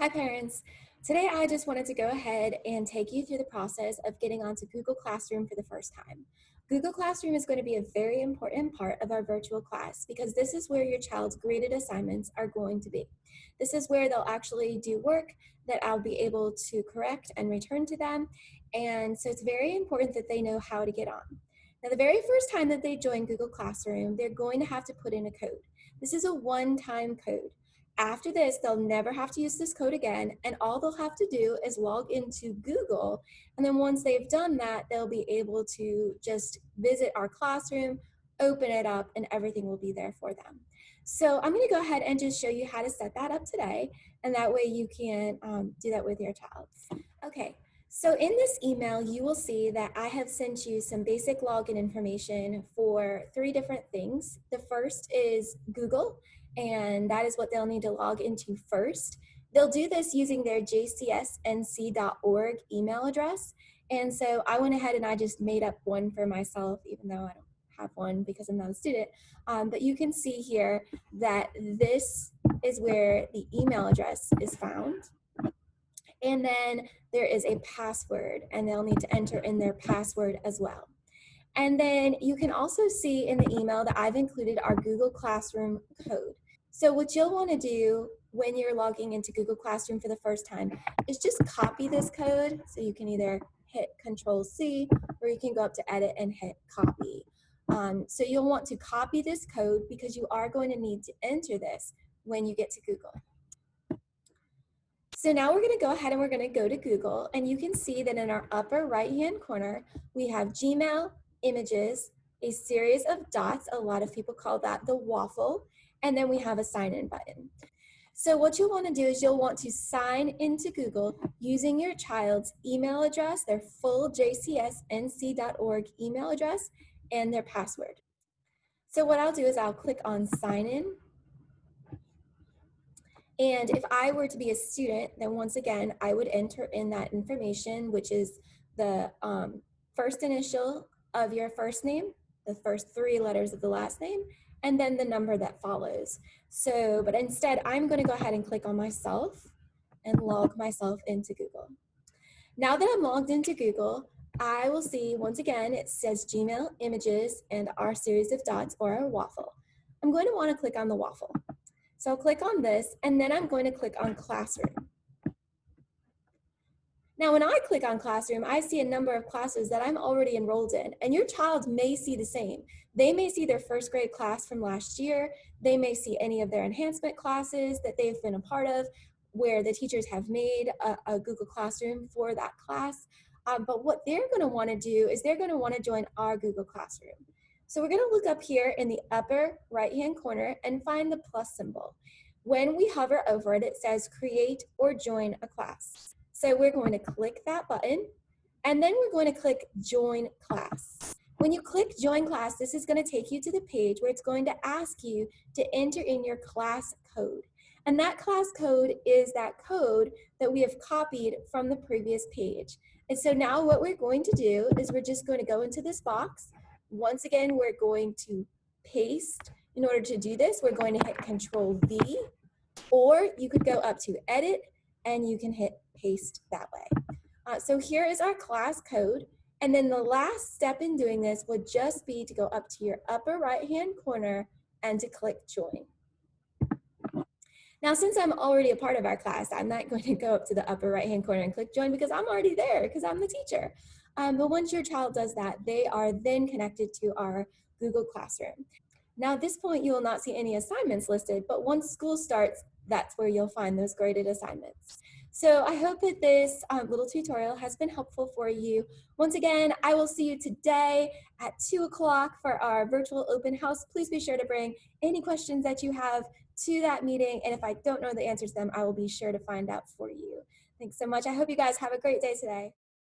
Hi parents. Today I just wanted to go ahead and take you through the process of getting onto Google Classroom for the first time. Google Classroom is going to be a very important part of our virtual class because this is where your child's graded assignments are going to be. This is where they'll actually do work that I'll be able to correct and return to them. And so it's very important that they know how to get on. Now, the very first time that they join Google Classroom, they're going to have to put in a code. This is a one-time code. After this, they'll never have to use this code again, and all they'll have to do is log into Google, and then once they've done that, they'll be able to just visit our classroom, open it up, and everything will be there for them. So I'm going to go ahead and just show you how to set that up today, and that way you can do that with your child. Okay, so in this email, you will see that I have sent you some basic login information for 3 different things. The first is Google, and that is what they'll need to log into first. They'll do this using their jcsnc.org email address. And so I went ahead and I just made up one for myself, even though I don't have one because I'm not a student. But you can see here that this is where the email address is found. And then there is a password, and they'll need to enter in their password as well. And then you can also see in the email that I've included our Google Classroom code. So what you'll want to do when you're logging into Google Classroom for the first time is just copy this code. So you can either hit Control-C or you can go up to Edit and hit Copy. So you'll want to copy this code because you are going to need to enter this when you get to Google. So now we're going to go ahead and we're going to go to Google, and you can see that in our upper right-hand corner, we have Gmail, Images, a series of dots. A lot of people call that the waffle, and then we have a sign-in button. So what you'll want to do is you'll want to sign into Google using your child's email address, their full jcsnc.org email address, and their password. So what I'll do is I'll click on Sign In. And if I were to be a student, then once again, I would enter in that information, which is the first initial of your first name, the first 3 letters of the last name, and then the number that follows. So, but instead, I'm going to go ahead and click on myself and log myself into Google. Now that I'm logged into Google, I will see, once again, it says Gmail, Images, and our series of dots, or our waffle. I'm going to want to click on the waffle. So I'll click on this, and then I'm going to click on Classroom. Now, when I click on Classroom, I see a number of classes that I'm already enrolled in, and your child may see the same. They may see their first grade class from last year. They may see any of their enhancement classes that they've been a part of, where the teachers have made a Google Classroom for that class. But what they're going to want to do is they're going to want to join our Google Classroom. So we're going to look up here in the upper right-hand corner and find the plus symbol. When we hover over it, it says create or join a class. So we're going to click that button, and then we're going to click join class. When you click join class, this is going to take you to the page where it's going to ask you to enter in your class code. And that class code is that code that we have copied from the previous page. And so now what we're going to do is we're just going to go into this box. Once again, we're going to paste. In order to do this, we're going to hit Control-V, or you could go up to Edit, and you can hit Paste that way. So here is our class code, and then the last step in doing this would just be to go up to your upper right-hand corner and to click Join. Now, since I'm already a part of our class, I'm not going to go up to the upper right-hand corner and click Join because I'm already there because I'm the teacher. But once your child does that, they are then connected to our Google Classroom. Now, at this point, you will not see any assignments listed, but once school starts, that's where you'll find those graded assignments. So I hope that this little tutorial has been helpful for you. Once again, I will see you today at 2 o'clock for our virtual open house. Please be sure to bring any questions that you have to that meeting, and if I don't know the answers to them, I will be sure to find out for you. Thanks so much. I hope you guys have a great day today.